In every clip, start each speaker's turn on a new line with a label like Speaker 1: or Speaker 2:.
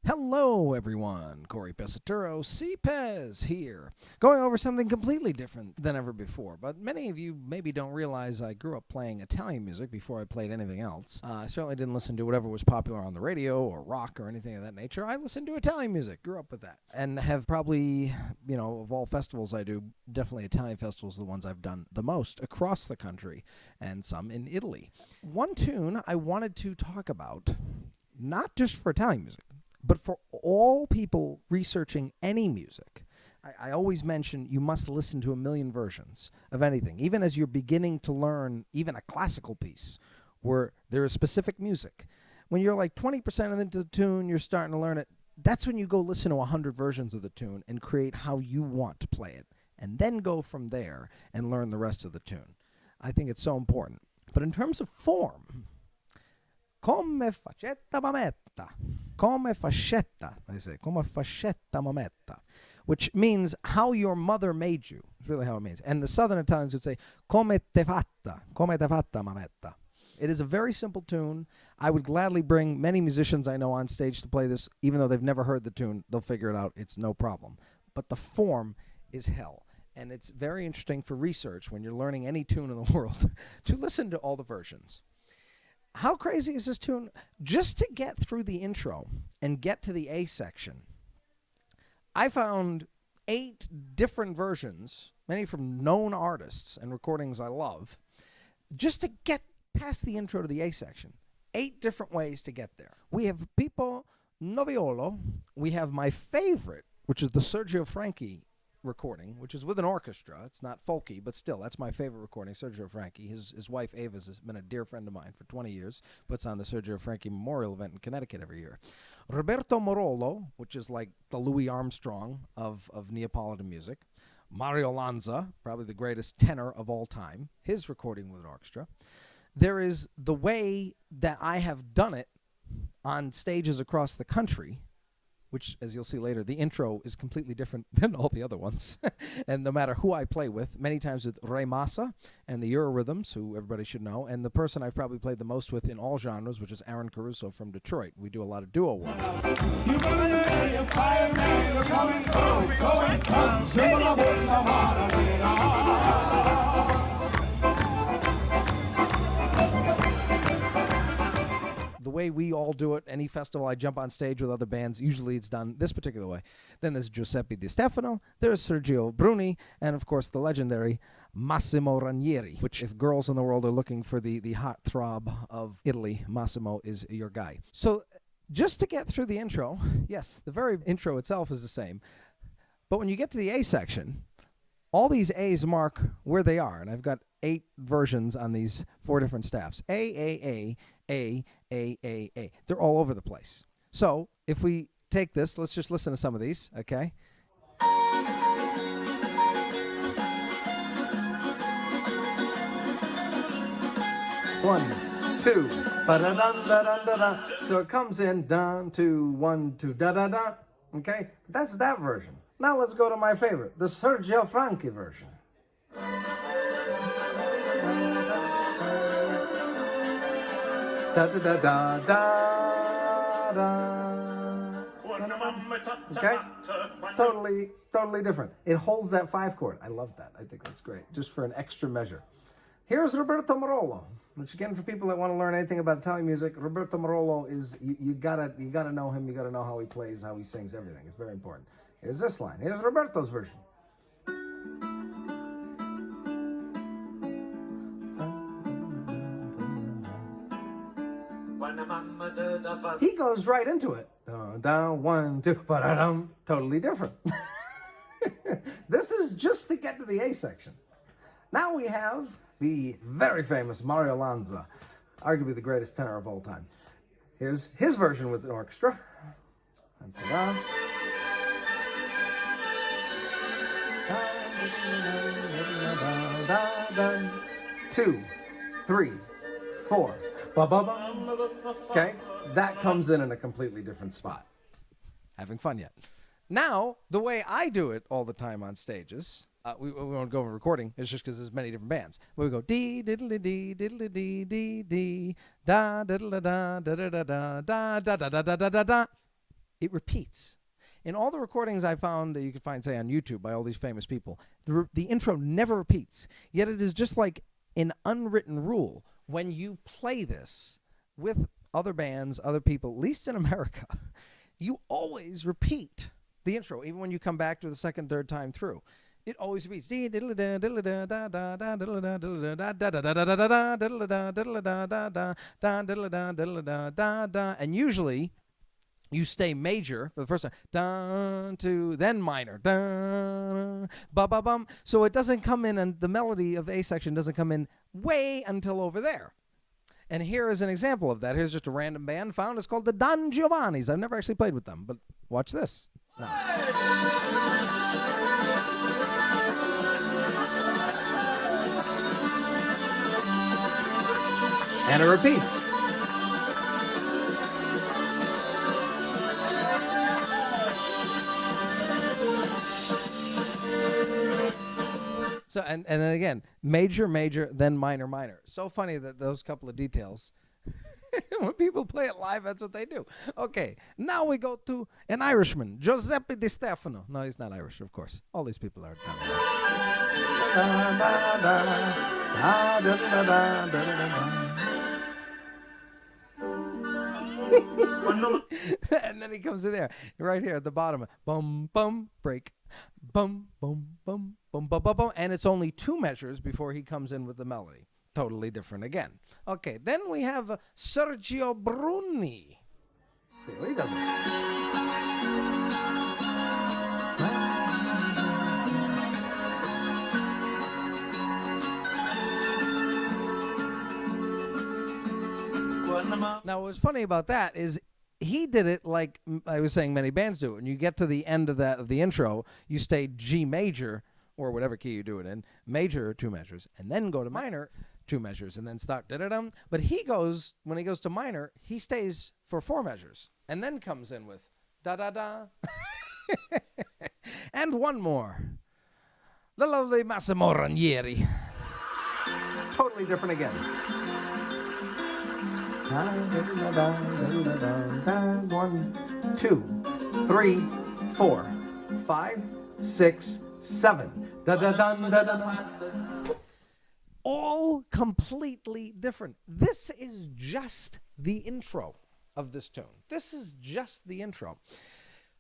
Speaker 1: Hello, everyone. Cory Pesaturo, CPez here, going over something completely different than ever before. But many of you maybe don't realize I grew up playing Italian music before I played anything else. I certainly didn't listen to whatever was popular on the radio or rock or anything of that nature. I listened to Italian music, grew up with that, and have probably, of all festivals I do, definitely Italian festivals are the ones I've done the most across the country, and some in Italy. One tune I wanted to talk about, not just for Italian music, but for all people researching any music. I always mention you must listen to a million versions of anything, even as you're beginning to learn even a classical piece where there is specific music. When you're like 20% into the tune, you're starting to learn it. That's when you go listen to 100 versions of the tune and create how you want to play it, and then go from there and learn the rest of the tune. I think it's so important. But in terms of form, Come Facette Mammeta. Come Facetta, they say. Come Facetta Mammeta. Which means how your mother made you. It's really how it means. And the southern Italians would say, Come te fatta. Come te fatta Mammeta. It is a very simple tune. I would gladly bring many musicians I know on stage to play this. Even though they've never heard the tune, they'll figure it out. It's no problem. But the form is hell. And it's very interesting for research when you're learning any tune in the world to listen to all the versions. How crazy is this tune? Just to get through the intro and get to the A section, I found 8 different versions, many from known artists and recordings I love, just to get past the intro to the A section. 8 different ways to get there. We have Pippo Noviolo. We have my favorite, which is the Sergio Franchi recording, which is with an orchestra. It's not folky, but still, that's my favorite recording, Sergio Franchi. His wife, Ava, has been a dear friend of mine for 20 years, puts on the Sergio Franchi Memorial event in Connecticut every year. Roberto Morollo, which is like the Louis Armstrong of Neapolitan music. Mario Lanza, probably the greatest tenor of all time, his recording with an orchestra. There is the way that I have done it on stages across the country, which, as you'll see later, the intro is completely different than all the other ones. And no matter who I play with, many times with Ray Massa and the Eurorhythms, who everybody should know, and the person I've probably played the most with in all genres, which is Aaron Caruso from Detroit. We do a lot of duo work. The way we all do it, any festival I jump on stage with other bands, usually it's done this particular way. Then there's Giuseppe Di Stefano, there's Sergio Bruni, and of course the legendary Massimo Ranieri, which if girls in the world are looking for the hot throb of Italy, Massimo is your guy. So just to get through the intro, yes, the very intro itself is the same. But when you get to the A section, all these A's mark where they are, and I've got 8 versions on these 4 different staffs. A. They're all over the place. So if we take this, let's just listen to some of these, okay? One, two, ba-da-dun-da-dun-da-dun. So it comes in, dun, 2, 1, 2, da-da-da, okay? That's that version. Now let's go to my favorite, the Sergio Franchi version. Da da da da da da. Okay, totally different. It holds that 5 chord. I love that. I think that's great. Just for an extra measure. Here's Roberto Morollo, which again, for people that want to learn anything about Italian music, Roberto Morollo is you gotta know him. You gotta know how he plays, how he sings, everything. It's very important. Here's this line. Here's Roberto's version. He goes right into it. Down, 1, 2, ba-da-dum. Totally different. This is just to get to the A section. Now we have the very famous Mario Lanza, arguably the greatest tenor of all time. Here's his version with an orchestra. 2, 3, 4. Ba-ba-bum. Okay, that comes in a completely different spot. Having fun yet? Now, the way I do it all the time on stages, we won't go over recording, it's just because there's many different bands. We go dee diddly dee diddly dee dee dee da diddly da da da da da da da da da da da da. it repeats. In all the recordings I found that you can find, say, on YouTube by all these famous people, the intro never repeats. Yet it is just like an unwritten rule. When you play this with other bands, other people, at least in America, you always repeat the intro, even when you come back to the second, third time through. It always repeats. And usually you stay major for the first time, dun, to, then minor, dun, ba ba bum. So it doesn't come in, and the melody of A section doesn't come in way until over there. And here is an example of that. Here's just a random band found. It's called the Don Giovannis. I've never actually played with them, but watch this. No.
Speaker 2: And it repeats.
Speaker 1: So and then again, major, major, then minor, minor. So funny that those couple of details, when people play it live, that's what they do. Okay, now we go to an Irishman, Giuseppe Di Stefano. No, he's not Irish, of course. All these people are. And then he comes in there, right here at the bottom. Bum, bum, break. Bum, bum, bum, bum, bum, bum, bum. And it's only 2 measures before he comes in with the melody. Totally different again. Okay, then we have Sergio Bruni.
Speaker 2: Let's see what he does.
Speaker 1: Now, what's funny about that is he did it like I was saying many bands do it. When you get to the end of the intro, you stay G major, or whatever key you do it in, major 2 measures, and then go to minor 2 measures, and then start da-da-dum. But when he goes to minor, he stays for 4 measures, and then comes in with da-da-da. And one more. The lovely Massimo Ranieri.
Speaker 2: Totally different again. 1, 2, 3, 4, 5, 6, 7.
Speaker 1: All completely different. This is just the intro of this tune. This is just the intro.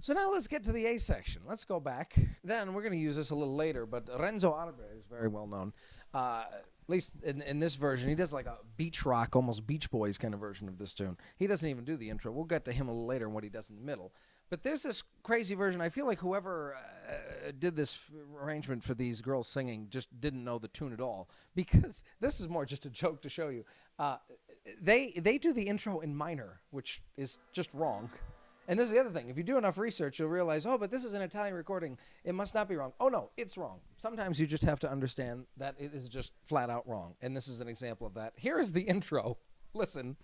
Speaker 1: So now let's get to the A section. Let's go back. Then we're going to use this a little later, but Renzo Arbre is very well known. At least in this version, he does like a beach rock, almost Beach Boys kind of version of this tune. He doesn't even do the intro. We'll get to him a little later and what he does in the middle. But there's this crazy version. I feel like whoever did this arrangement for these girls singing just didn't know the tune at all, because this is more just a joke to show you. They do the intro in minor, which is just wrong. And this is the other thing. If you do enough research, you'll realize, oh, but this is an Italian recording. It must not be wrong. Oh, no, it's wrong. Sometimes you just have to understand that it is just flat out wrong. And this is an example of that. Here is the intro. Listen.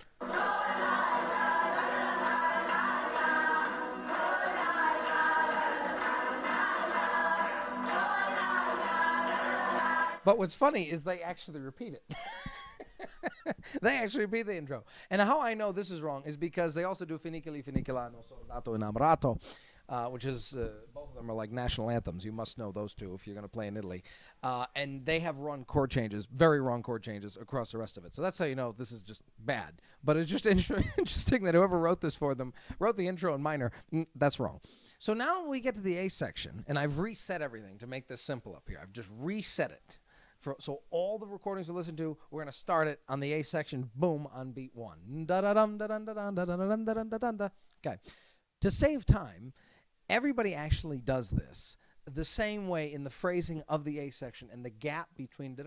Speaker 1: But what's funny is they actually repeat it. They actually repeat the intro. And how I know this is wrong is because they also do Finicoli, Finicolano, Soldato, Innamorato, which is, both of them are like national anthems. You must know those two if you're going to play in Italy. And they have run chord changes, very wrong chord changes across the rest of it. So that's how you know this is just bad. But it's just interesting that whoever wrote this for them wrote the intro in minor. That's wrong. So now we get to the A section, and I've reset everything to make this simple up here. I've just reset it. So all the recordings we listen to, we're going to start it on the A section, boom, on beat 1. Okay. To save time, everybody actually does this the same way in the phrasing of the A section, and the gap between they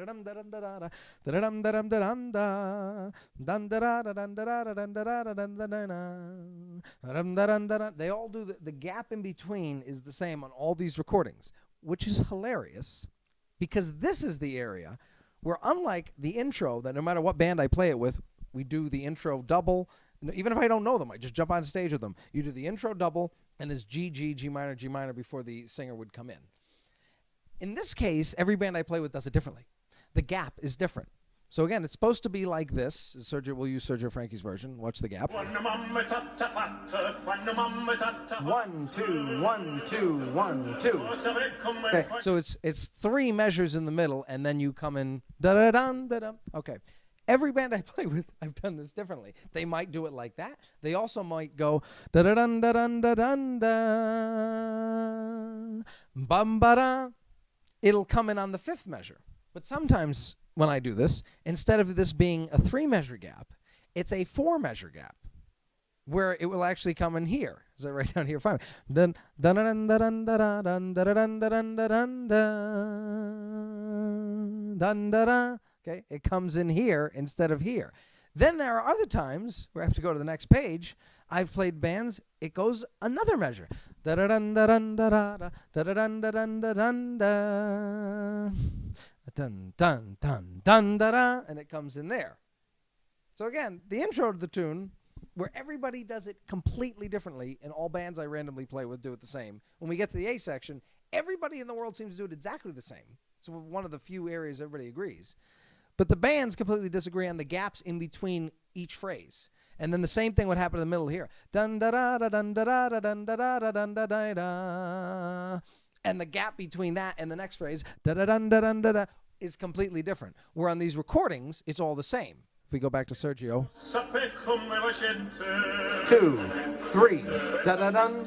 Speaker 1: all do the gap in between is the same on all these recordings, which is hilarious. Because this is the area where, unlike the intro, that no matter what band I play it with, we do the intro double. Even if I don't know them, I just jump on stage with them. You do the intro double, and it's G, G, G minor before the singer would come in. In this case, every band I play with does it differently. The gap is different. So again, it's supposed to be like this. We'll use Sergio Franchi's version. Watch the gap.
Speaker 2: 1, 2, 1, 2, 1, 2. Okay.
Speaker 1: So it's 3 measures in the middle, and then you come in da-da-dun, da-dum. Okay. Every band I play with, I've done this differently. They might do it like that. They also might go da-da-dun, da-dun, da-dun, da, bum-ba-da. It'll come in on the 5th measure. But sometimes when I do this, instead of this being a 3-measure gap, it's a 4-measure gap, where it will actually come in here. Is that right down here? Fine. Dun dun dun dun dun dun dun dun dun dun dun dun. Okay, it comes in here instead of here. Then there are other times where I have to go to the next page. I've played bands. It goes another measure. Da da dun da dun da da da da dun da dun da dun da. Dun dun dun dun da da, and it comes in there. So again, the intro to the tune, where everybody does it completely differently, and all bands I randomly play with do it the same. When we get to the A section, everybody in the world seems to do it exactly the same. It's one of the few areas everybody agrees. But the bands completely disagree on the gaps in between each phrase. And then the same thing would happen in the middle here. Dun da da da dun da da da dun da da da dun da da da. And the gap between that and the next phrase, da da dun da dun da da, is completely different. Where on these recordings, it's all the same. If we go back to Sergio.
Speaker 2: 2, 3, da da dun.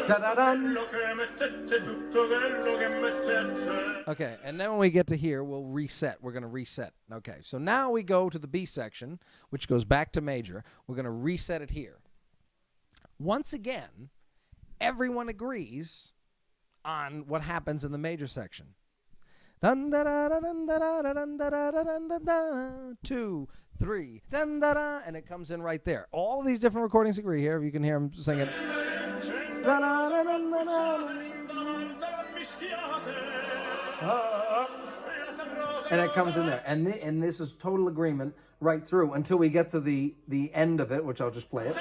Speaker 2: Da da dun.
Speaker 1: Okay, and then when we get to here, we'll reset. We're going to reset. Okay, so now we go to the B section, which goes back to major. We're going to reset it here. Once again, everyone agrees on what happens in the major section. Dun da da da dun da da dun da da dun da da. 2, 3, dun da da, and it comes in right there. All these different recordings agree here. You can hear them singing.
Speaker 2: And it comes in there. And this is total agreement right through until we get to the end of it, which I'll just play it.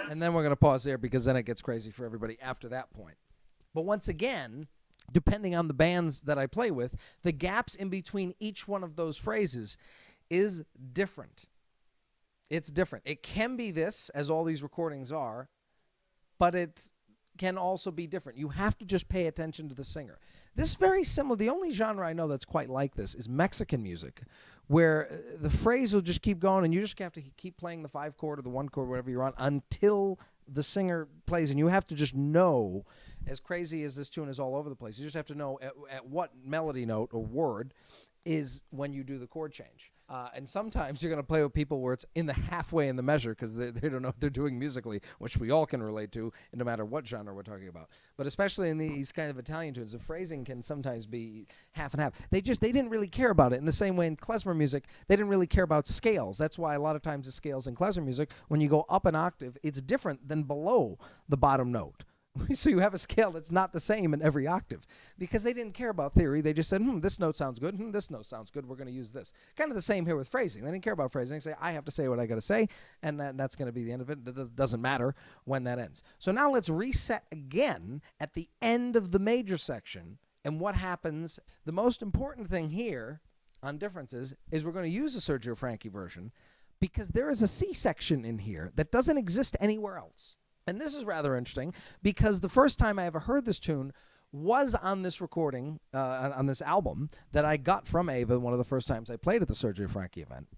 Speaker 1: And then we're going to pause there because then it gets crazy for everybody after that point. But once again, depending on the bands that I play with, the gaps in between each one of those phrases is different. It's different. It can be this, as all these recordings are, but it can also be different. You have to just pay attention to the singer. This is very similar. The only genre I know that's quite like this is Mexican music, where the phrase will just keep going, and you just have to keep playing the 5 chord or the 1 chord, whatever you're on, until the singer plays, and you have to just know, as crazy as this tune is all over the place, you just have to know at what melody note or word is when you do the chord change. And sometimes you're going to play with people where it's in the halfway in the measure because they don't know what they're doing musically, which we all can relate to, no matter what genre we're talking about. But especially in these kind of Italian tunes, the phrasing can sometimes be half and half. They didn't really care about it. In the same way in Klezmer music, they didn't really care about scales. That's why a lot of times the scales in Klezmer music, when you go up an octave, it's different than below the bottom note. So you have a scale that's not the same in every octave because they didn't care about theory. They just said, this note sounds good. This note sounds good. We're going to use this. Kind of the same here with phrasing. They didn't care about phrasing. They say, I have to say what I got to say, and that's going to be the end of it. It doesn't matter when that ends. So now let's reset again at the end of the major section. And what happens, the most important thing here on differences is we're going to use the Sergio Franchi version because there is a C section in here that doesn't exist anywhere else. And this is rather interesting because the first time I ever heard this tune was on this recording, on this album that I got from Ava, one of the first times I played at the Sergio Franchi event.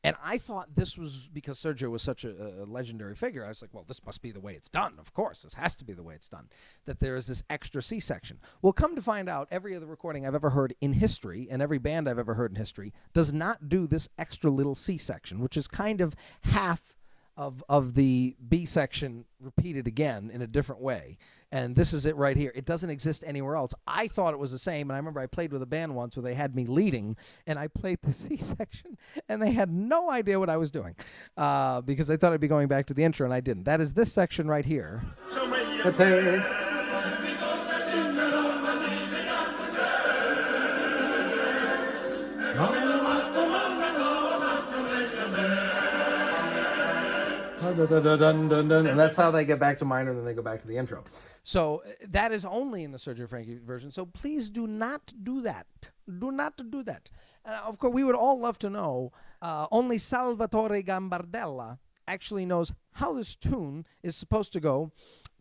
Speaker 1: And I thought this was because Sergio was such a legendary figure. I was like, well, this must be the way it's done. Of course, this has to be the way it's done, that there is this extra C section. Well, come to find out, every other recording I've ever heard in history and every band I've ever heard in history does not do this extra little C section, which is kind of half of the B section repeated again in a different way. And this is it right here. It doesn't exist anywhere else. I thought it was the same, and I remember I played with a band once where they had me leading, and I played the C section, and they had no idea what I was doing because they thought I'd be going back to the intro, and I didn't. That is this section right here.
Speaker 2: And that's how they get back to minor, and then they go back to the intro.
Speaker 1: So that is only in the Sergio Franchi version. So please do not do that. Do not do that. Of course, we would all love to know. Only Salvatore Gambardella actually knows how this tune is supposed to go,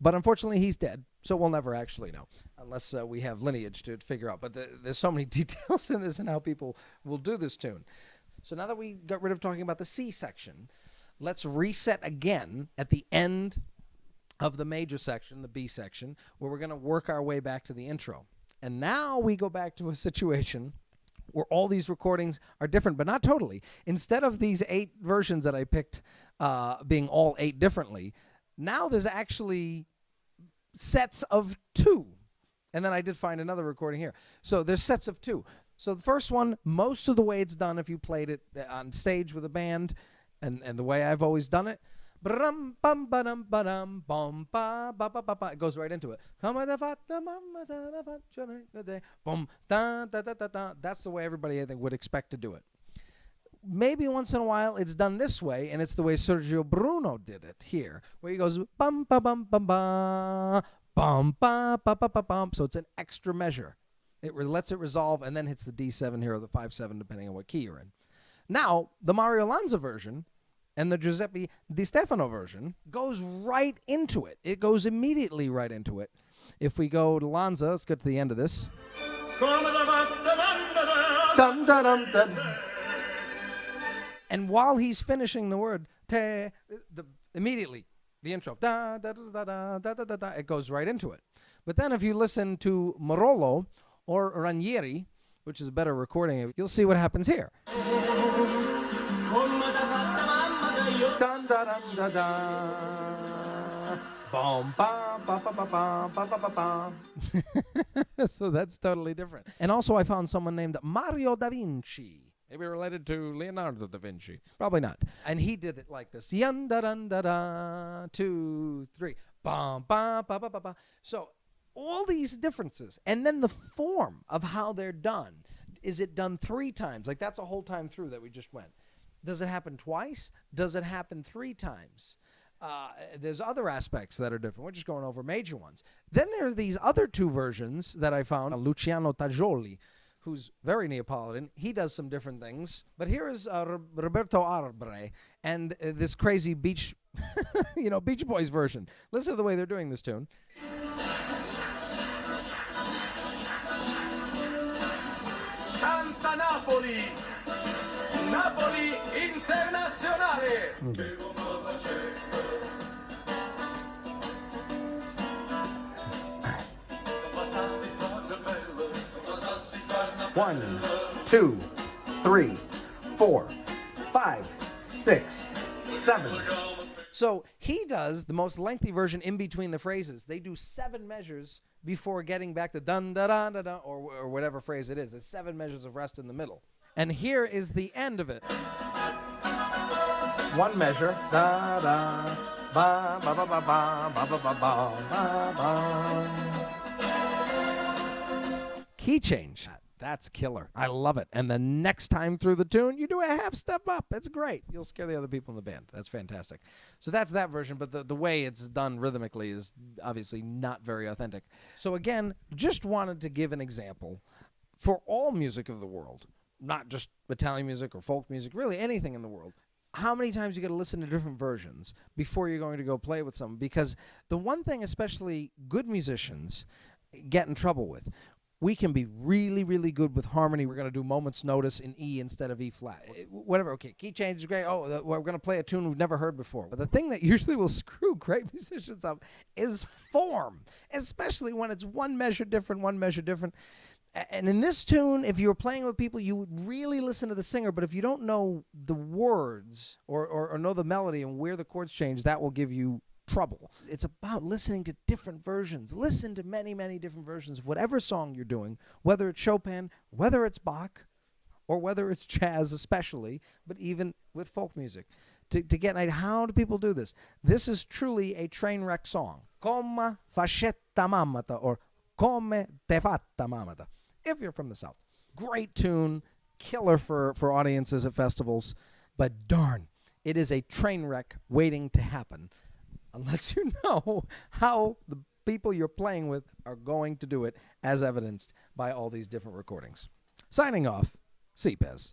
Speaker 1: but unfortunately he's dead, so we'll never actually know unless we have lineage to figure out. But there's so many details in this and how people will do this tune. So now that we got rid of talking about the C section, let's reset again at the end of the major section, the B section, where we're going to work our way back to the intro. And now we go back to a situation where all these recordings are different, but not totally. Instead of these 8 versions that I picked being all 8 differently, now there's actually sets of 2. And then I did find another recording here. So there's sets of 2. So the first one, most of the way it's done if you played it on stage with a band, and the way I've always done it, it goes right into it. That's the way everybody, I think, would expect to do it. Maybe once in a while it's done this way, and it's the way Sergio Bruno did it here, where he goes bum ba bum bum ba bum ba ba ba ba bum. So it's an extra measure. It lets it resolve and then hits the D7 here or the 5/7 depending on what key you're in. Now the Mario Lanza version and the Giuseppe Di Stefano version goes right into it. It goes immediately right into it. If we go to Lanza, let's get to the end of this. Dum, da, dum, dum. And while he's finishing the word, immediately, the intro, da, da, da, da, da, da, da, da, it goes right into it. But then if you listen to Morollo or Ranieri, which is a better recording, you'll see what happens here. Dun, da, dun, da, da. Bum, ba, ba, ba, ba, ba, ba, ba, ba. So that's totally different. And also I found someone named Mario da Vinci. Maybe related to Leonardo da Vinci. Probably not. And he did it like this. Yun, da, dun, da, da, 2, 3. Bum, ba, ba, ba, ba, ba. So all these differences. And then the form of how they're done. Is it done 3 times? Like that's a whole time through that we just went. Does it happen twice? Does it happen 3 times? There's other aspects that are different. We're just going over major ones. Then there's these other 2 versions that I found. Luciano Tajoli, who's very Neapolitan. He does some different things. But here is Roberto Arbre and this crazy Beach Boys version. Listen to the way they're doing this tune.
Speaker 3: Canta Napoli! Napoli Internazionale!
Speaker 2: Okay. 1, 2, 3, 4, 5, 6, 7.
Speaker 1: So he does the most lengthy version in between the phrases. They do 7 measures before getting back to dun da da da da or whatever phrase it is. There's 7 measures of rest in the middle. And here is the end of it.
Speaker 2: 1 measure, da da, ba ba ba ba ba ba ba ba ba ba.
Speaker 1: Key change. That's killer. I love it. And the next time through the tune, you do a half step up. That's great. You'll scare the other people in the band. That's fantastic. So that's that version, but the way it's done rhythmically is obviously not very authentic. So again, just wanted to give an example for all music of the world, not just Italian music or folk music, really anything in the world. How many times you got to listen to different versions before you're going to go play with someone? Because the one thing especially good musicians get in trouble with, we can be really, really good with harmony. We're going to do moment's notice in E instead of E flat. Whatever, okay, key change is great. Oh, we're going to play a tune we've never heard before. But the thing that usually will screw great musicians up is form, especially when it's 1 measure different, 1 measure different. And in this tune, if you were playing with people, you would really listen to the singer. But if you don't know the words or know the melody and where the chords change, that will give you trouble. It's about listening to different versions. Listen to many, many different versions of whatever song you're doing, whether it's Chopin, whether it's Bach, or whether it's jazz especially, but even with folk music. To get an idea, how do people do this? This is truly a train wreck song. Come Facette Mammeta, or Come te fatta Mammeta, if you're from the South. Great tune, killer for audiences at festivals, but darn, it is a train wreck waiting to happen unless you know how the people you're playing with are going to do it, as evidenced by all these different recordings. Signing off, CPez.